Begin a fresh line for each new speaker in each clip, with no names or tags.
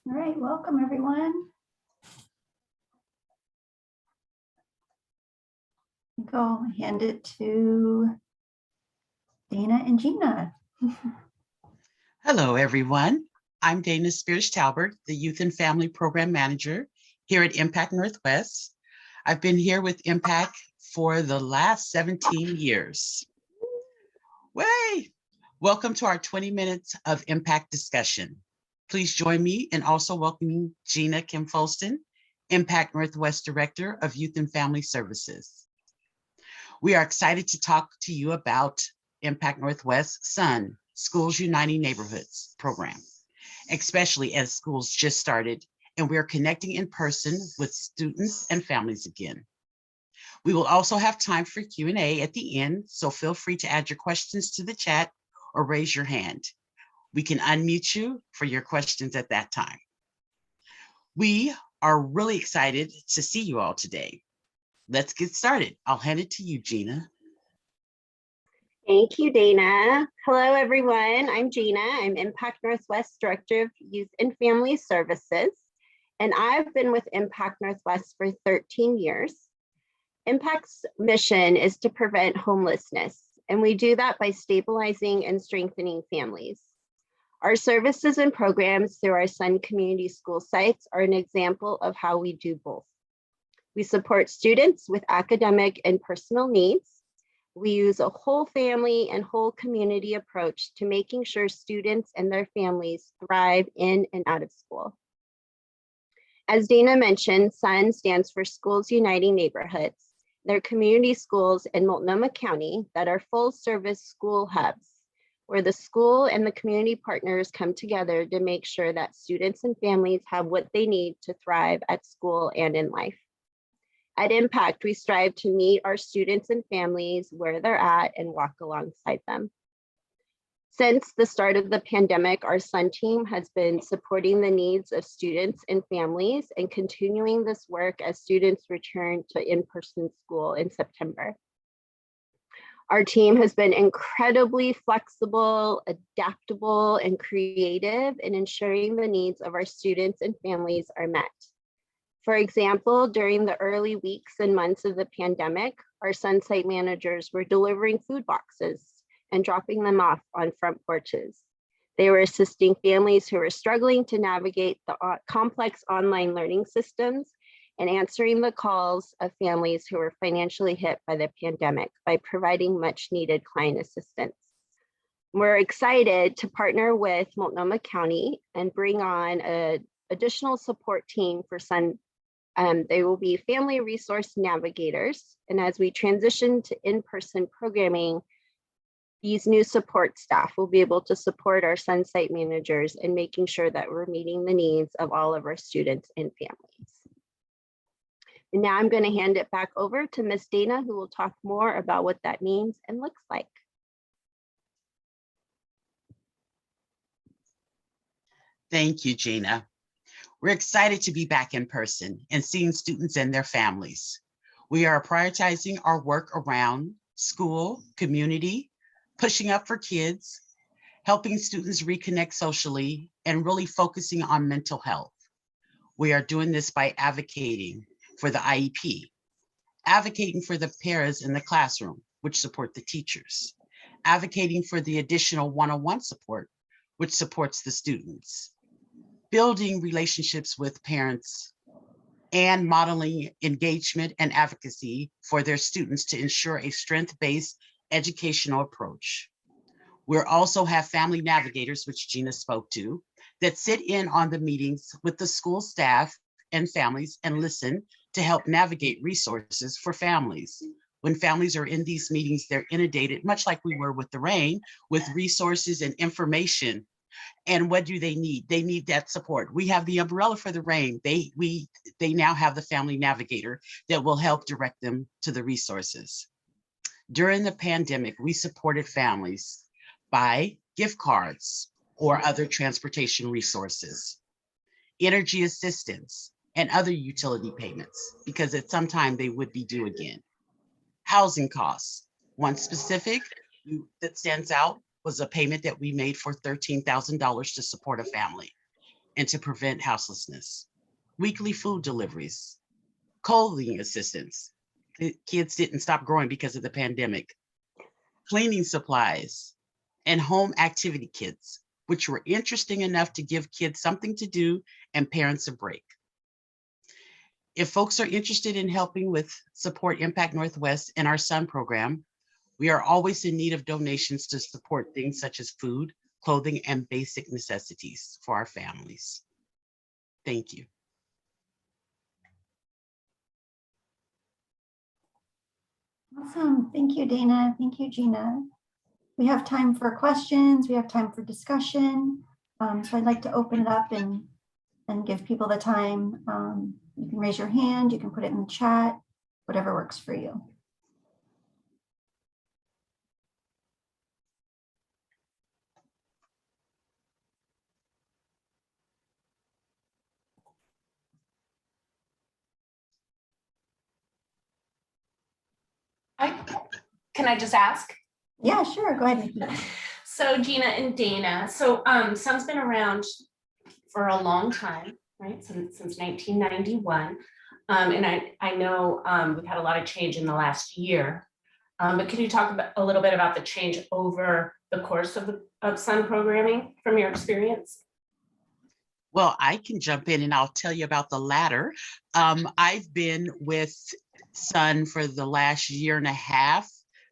All right, welcome everyone. Go hand it to Dana and Gina.
Hello, everyone. I'm Dana Spears-Talbert, the Youth and Family Program Manager here at Impact Northwest. I've been here with Impact for the last 17 years. Way! Welcome to our 20 minutes of Impact discussion. Please join me in also welcoming Gina Kim-Folston, Impact Northwest Director of Youth and Family Services. We are excited to talk to you about Impact Northwest SUN, Schools Uniting Neighborhoods program, especially as schools just started and we're connecting in person with students and families again. We will also have time for Q&A at the end, so feel free to add your questions to the chat or raise your hand. We can unmute you for your questions at that time. We are really excited to see you all today. Let's get started. I'll hand it to you, Gina.
Thank you, Dana. Hello, everyone. I'm Gina. I'm Impact Northwest Director of Youth and Family Services, and I've been with Impact Northwest for 13 years. Impact's mission is to prevent homelessness, and we do that by stabilizing and strengthening families. Our services and programs through our SUN community school sites are an example of how we do both. We support students with academic and personal needs. We use a whole family and whole community approach to making sure students and their families thrive in and out of school. As Dana mentioned, SUN stands for Schools Uniting Neighborhoods. They're community schools in Multnomah County that are full-service school hubs, where the school and the community partners come together to make sure that students and families have what they need to thrive at school and in life. At Impact, we strive to meet our students and families where they're at and walk alongside them. Since the start of the pandemic, our SUN team has been supporting the needs of students and families and continuing this work as students return to in-person school in September. Our team has been incredibly flexible, adaptable, and creative in ensuring the needs of our students and families are met. For example, during the early weeks and months of the pandemic, our SUN site managers were delivering food boxes and dropping them off on front porches. They were assisting families who were struggling to navigate the complex online learning systems and answering the calls of families who were financially hit by the pandemic by providing much needed client assistance. We're excited to partner with Multnomah County and bring on an additional support team for SUN. They will be family resource navigators. And as we transition to in-person programming, these new support staff will be able to support our SUN site managers in making sure that we're meeting the needs of all of our students and families. And now I'm going to hand it back over to Miss Dana, who will talk more about what that means and looks like.
Thank you, Gina. We're excited to be back in person and seeing students and their families. We are prioritizing our work around school, community, pushing up for kids, helping students reconnect socially, and really focusing on mental health. We are doing this by advocating for the IEP, advocating for the paras in the classroom, which support the teachers, advocating for the additional one-on-one support, which supports the students, building relationships with parents, and modeling engagement and advocacy for their students to ensure a strength-based educational approach. We'll also have family navigators, which Gina spoke to, that sit in on the meetings with the school staff and families and listen to help navigate resources for families. When families are in these meetings, they're inundated, much like we were with the rain, with resources and information. And what do they need? They need that support. We have the umbrella for the rain. They now have the family navigator that will help direct them to the resources. During the pandemic, we supported families by gift cards or other transportation resources, energy assistance, and other utility payments, because at some time they would be due again. Housing costs. One specific that stands out was a payment that we made for $13,000 to support a family. and to prevent houselessness, weekly food deliveries, clothing assistance. The kids didn't stop growing because of the pandemic, cleaning supplies, and home activity kits, which were interesting enough to give kids something to do and parents a break. If folks are interested in helping with Support Impact Northwest and our SUN program, we are always in need of donations to support things such as food, clothing, and basic necessities for our families. Thank you.
Awesome. Thank you, Dana. Thank you, Gina. We have time for questions. We have time for discussion. So I'd like to open it up and give people the time. You can raise your hand, you can put it in the chat, whatever works for you.
Can I just ask?
Yeah, sure. Go ahead, Nikki.
So Gina and Dana, so SUN's been around for a long time, right? Since 1991. And I know we've had a lot of change in the last year. But can you talk a little bit about the change over the course of SUN programming from your experience?
Well, I can jump in and I'll tell you about the latter. I've been with SUN for the last year and a half.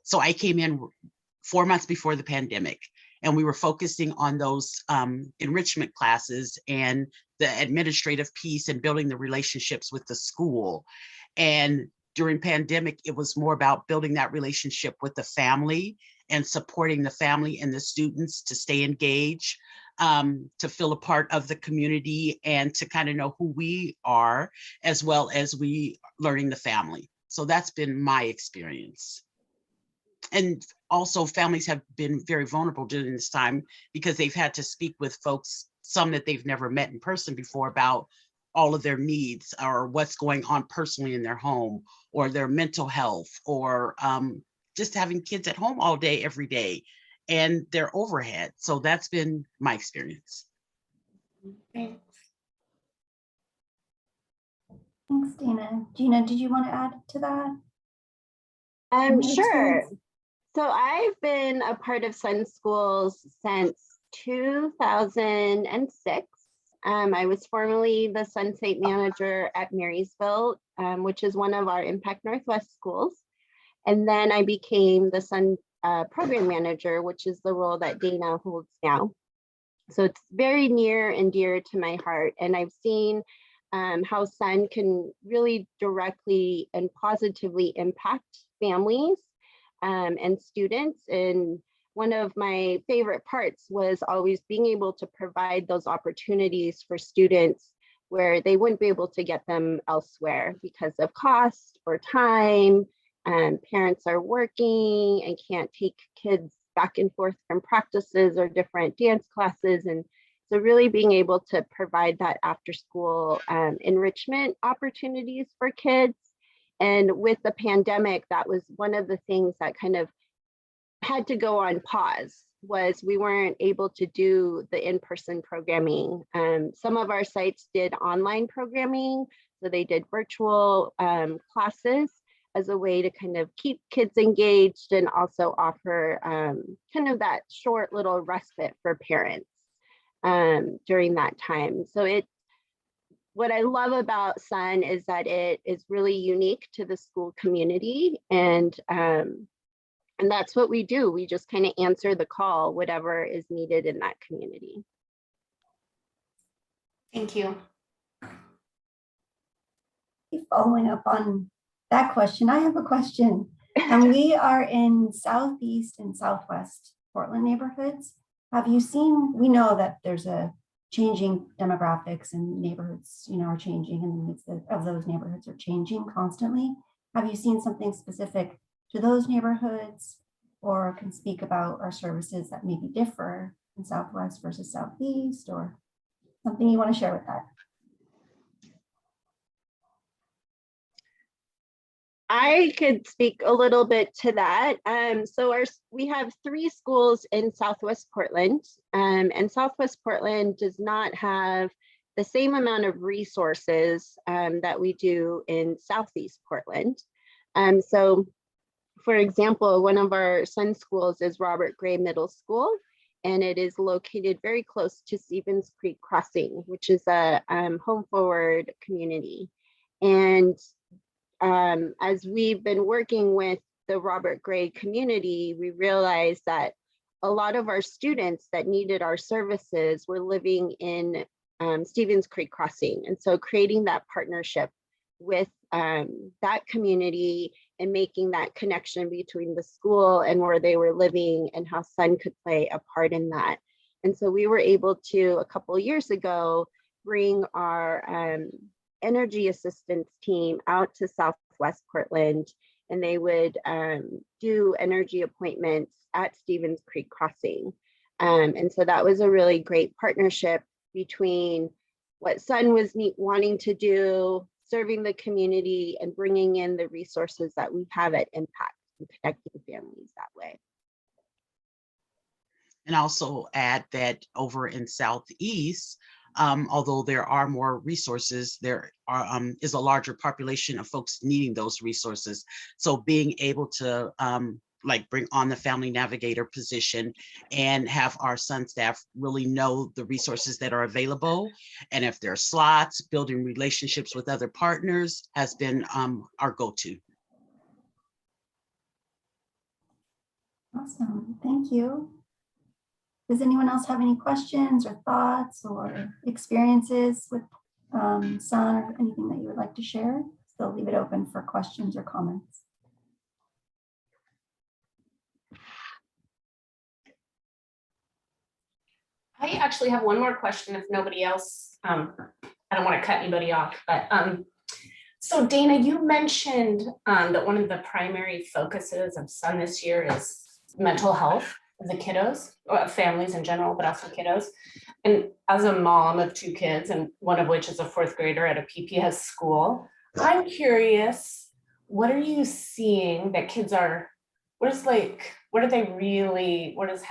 So I came in 4 months before the pandemic, and we were focusing on those enrichment classes and the administrative piece and building the relationships with the school. And during pandemic, it was more about building that relationship with the family and supporting the family and the students to stay engaged, to feel a part of the community and to kind of know who we are, as well as we learning the family. So that's been my experience. And also families have been very vulnerable during this time because they've had to speak with folks, some that they've never met in person before, about all of their needs or what's going on personally in their home or their mental health, or just having kids at home all day, every day, and their overhead. So that's been my experience.
Thanks.
Thanks, Dana. Gina, did you want to add to that?
Sure. So I've been a part of SUN Schools since 2006. I was formerly the SUN site manager at Marysville, which is one of our Impact Northwest schools. And then I became the SUN program manager, which is the role that Dana holds now. So it's very near and dear to my heart. And I've seen how SUN can really directly and positively impact families and students. And one of my favorite parts was always being able to provide those opportunities for students where they wouldn't be able to get them elsewhere because of cost or time. Parents are working and can't take kids back and forth from practices or different dance classes. And so really being able to provide that after school enrichment opportunities for kids. And with the pandemic, that was one of the things that kind of had to go on pause, was we weren't able to do the in-person programming. Some of our sites did online programming, so they did virtual classes as a way to kind of keep kids engaged and also offer kind of that short little respite for parents during that time. So what I love about SUN is that it is really unique to the school community, and that's what we do. We just kind of answer the call, whatever is needed in that community.
Thank you.
Following up on that question, I have a question. And we are in Southeast and Southwest Portland neighborhoods. Have you seen, we know that there's a changing demographics and neighborhoods, are changing, and the needs of those neighborhoods are changing constantly. Have you seen something specific to those neighborhoods, or can speak about our services that maybe differ in Southwest versus Southeast, or something you want to share with that?
I could speak a little bit to that. So we have 3 schools in Southwest Portland, and Southwest Portland does not have the same amount of resources that we do in Southeast Portland. So for example, one of our son schools is Robert Gray Middle School, and it is located very close to Stevens Creek Crossing, which is a home forward community. And as we've been working with the Robert Gray community, we realized that a lot of our students that needed our services were living in Stevens Creek Crossing. And so creating that partnership with that community and making that connection between the school and where they were living and how Sun could play a part in that. And so we were able to, a couple of years ago, bring our energy assistance team out to Southwest Portland, and they would do energy appointments at Stevens Creek Crossing. And so that was a really great partnership between what Sun was wanting to do, serving the community, and bringing in the resources that we have at Impact and connecting families that way.
And also add that over in Southeast, although there are more resources, there is a larger population of folks needing those resources. So being able to like bring on the Family Navigator position and have our Sun staff really know the resources that are available. And if there are slots, building relationships with other partners has been our go-to.
Awesome, thank you. Does anyone else have any questions or thoughts or experiences with Sun or anything that you would like to share? Still leave it open for questions or comments.
I actually have one more question if nobody else, I don't want to cut anybody off, but so Dana, you mentioned that one of the primary focuses of Sun this year is mental health of the kiddos, or families in general, but also kiddos. And as a mom of 2 kids, and one of which is a 4th grader at a PPS school, I'm curious, what are you seeing that kids are, how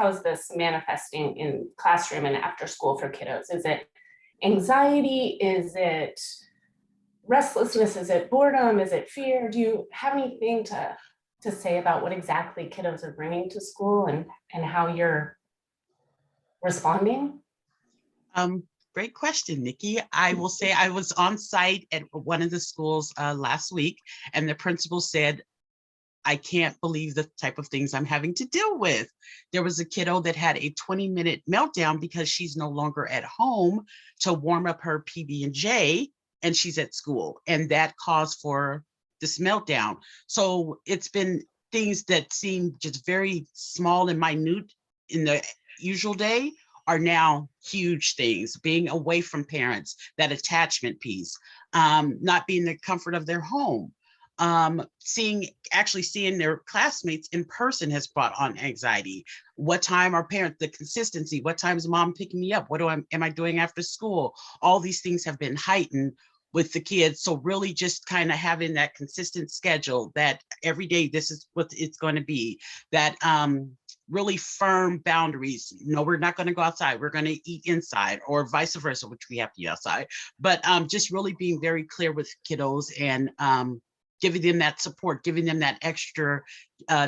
is this manifesting in classroom and after school for kiddos? Is it anxiety? Is it restlessness? Is it boredom? Is it fear? Do you have anything to say about what exactly kiddos are bringing to school and how you're responding?
Great question, Nikki. I will say I was on site at one of the schools last week, and the principal said, I can't believe the type of things I'm having to deal with. There was a kiddo that had a 20-minute meltdown because she's no longer at home to warm up her PB&J, and she's at school, and that caused for this meltdown. So it's been things that seem just very small and minute in the usual day are now huge things. Being away from parents, that attachment piece, not being the comfort of their home, actually seeing their classmates in person has brought on anxiety. What time are parents, the consistency, what time is mom picking me up? What am I doing after school? All these things have been heightened with the kids. So really just kind of having that consistent schedule that every day this is what it's going to be, that really firm boundaries. No, we're not going to go outside. We're going to eat inside, or vice versa, which we have to eat outside. But just really being very clear with kiddos and giving them that support, giving them that extra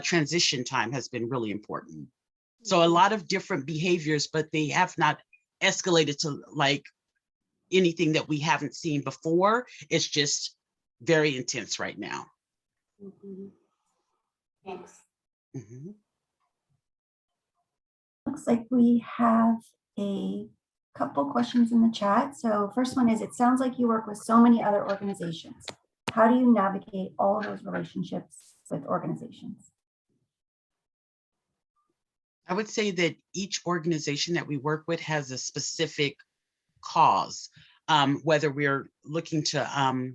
transition time has been really important. So a lot of different behaviors, but they have not escalated to like anything that we haven't seen before. It's just very intense right now.
Thanks.
Looks like we have a couple questions in the chat. So first one is, it sounds like you work with so many other organizations. How do you navigate all those relationships with organizations?
I would say that each organization that we work with has a specific cause, whether we're looking to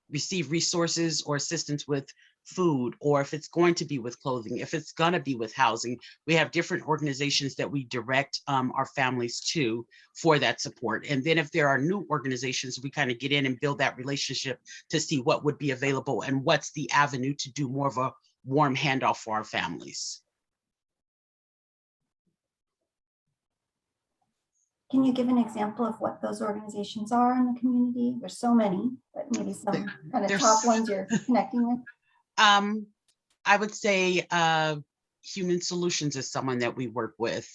receive resources or assistance with food, or if it's going to be with clothing, if it's going to be with housing. We have different organizations that we direct our families to for that support. And then if there are new organizations, we kind of get in and build that relationship to see what would be available and what's the avenue to do more of a warm handoff for our families.
Can you give an example of what those organizations are in the community? There's so many, but maybe some kind of
There's-
top ones you're connecting with.
I would say Human Solutions is someone that we work with.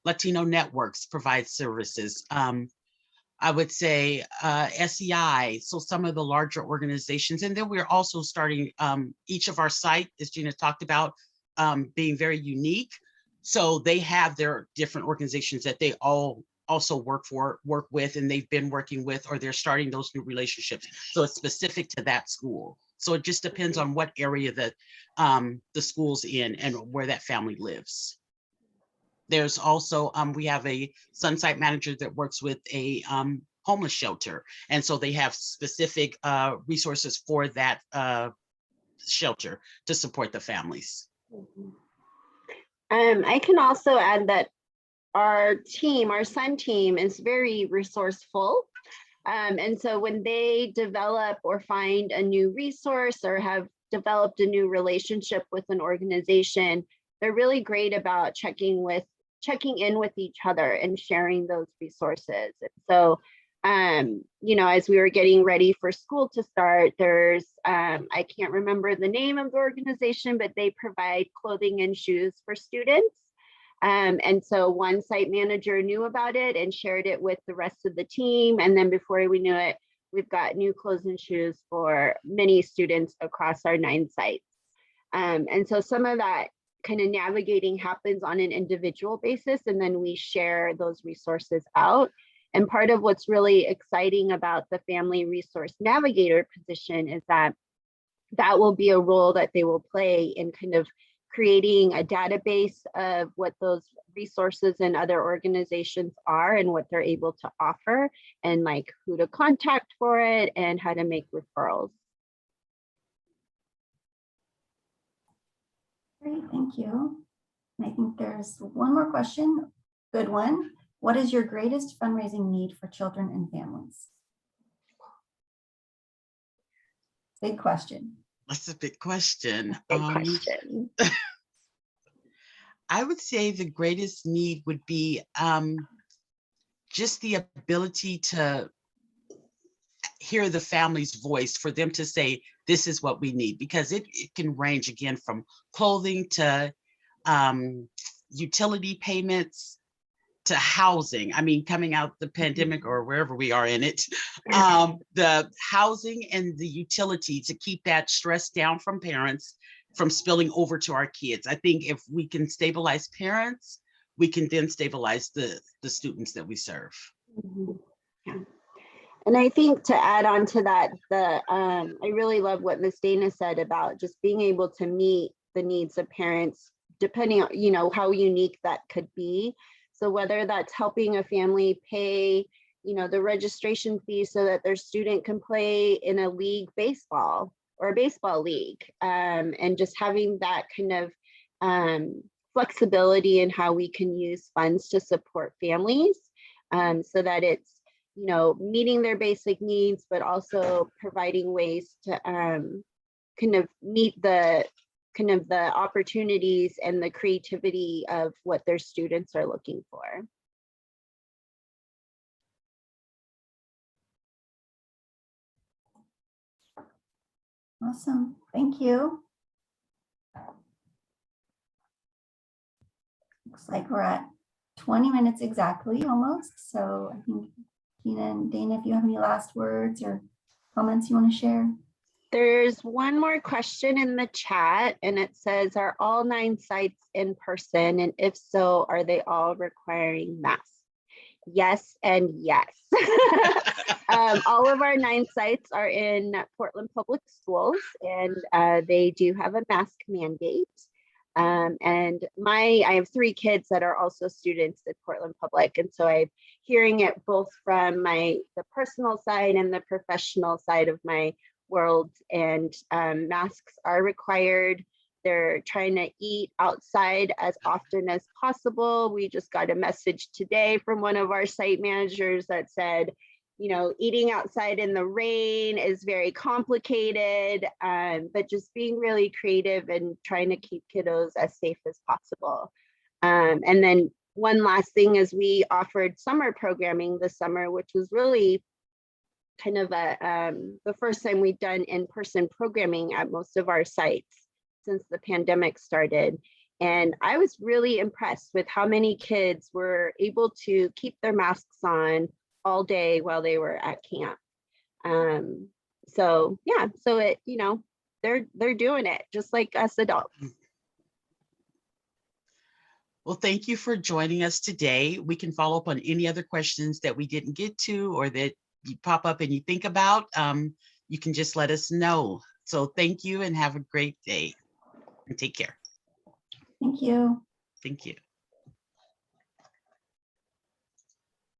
Latino Networks provide services. I would say SEI, so some of the larger organizations. And then we're also starting each of our site, as Gina talked about, being very unique. So they have their different organizations that they all also work with, and they've been working with, or they're starting those new relationships. So it's specific to that school. So it just depends on what area that the school's in and where that family lives. There's also, we have a Sunsite manager that works with a homeless shelter. And so they have specific resources for that shelter to support the families.
I can also add that our Sun team is very resourceful. And so when they develop or find a new resource or have developed a new relationship with an organization, they're really great about checking in with each other and sharing those resources. And so, you know, as we were getting ready for school to start, there's, I can't remember the name of the organization, but they provide clothing and shoes for students. And so one site manager knew about it and shared it with the rest of the team. And then before we knew it, we've got new clothes and shoes for many students across our 9 sites. And so some of that kind of navigating happens on an individual basis, and then we share those resources out. And part of what's really exciting about the Family Resource Navigator position is that that will be a role that they will play in kind of creating a database of what those resources and other organizations are and what they're able to offer, and like who to contact for it and how to make referrals.
Great, thank you. And I think there's one more question, good one. What is your greatest fundraising need for children and families? Big question.
That's a big question.
Big question.
I would say the greatest need would be just the ability to hear the family's voice, for them to say, this is what we need, because it can range again from clothing to utility payments to housing. I mean, coming out the pandemic or wherever we are in it, the housing and the utility to keep that stress down from parents from spilling over to our kids. I think if we can stabilize parents, we can then stabilize the students that we serve.
Mm-hmm. Yeah. And I think to add on to that, I really love what Ms. Dana said about just being able to meet the needs of parents, depending on, you know, how unique that could be. So whether that's helping a family pay, you know, the registration fee so that their student can play in a league baseball or a baseball league, and just having that kind of flexibility in how we can use funds to support families, so that it's, you know, meeting their basic needs, but also providing ways to kind of meet the opportunities and the creativity of what their students are looking for.
Awesome, thank you. Looks like we're at 20 minutes exactly, almost. So I think Gina and Dana, if you have any last words or comments you want to share.
There's one more question in the chat, and it says, are all 9 sites in person? And if so, are they all requiring masks? Yes and yes. All of our 9 sites are in Portland Public Schools, and they do have a mask mandate. And I have 3 kids that are also students at Portland Public. And so I'm hearing it both from the personal side and the professional side of my world, and masks are required. They're trying to eat outside as often as possible. We just got a message today from one of our site managers that said, you know, eating outside in the rain is very complicated, but just being really creative and trying to keep kiddos as safe as possible. And then one last thing is we offered summer programming this summer, which was really kind of the first time we'd done in-person programming at most of our sites since the pandemic started. And I was really impressed with how many kids were able to keep their masks on all day while they were at camp. So yeah, so it, you know, they're doing it just like us adults.
Well, thank you for joining us today. We can follow up on any other questions that we didn't get to or that you pop up and you think about. You can just let us know. So thank you and have a great day and take care.
Thank you.
Thank you.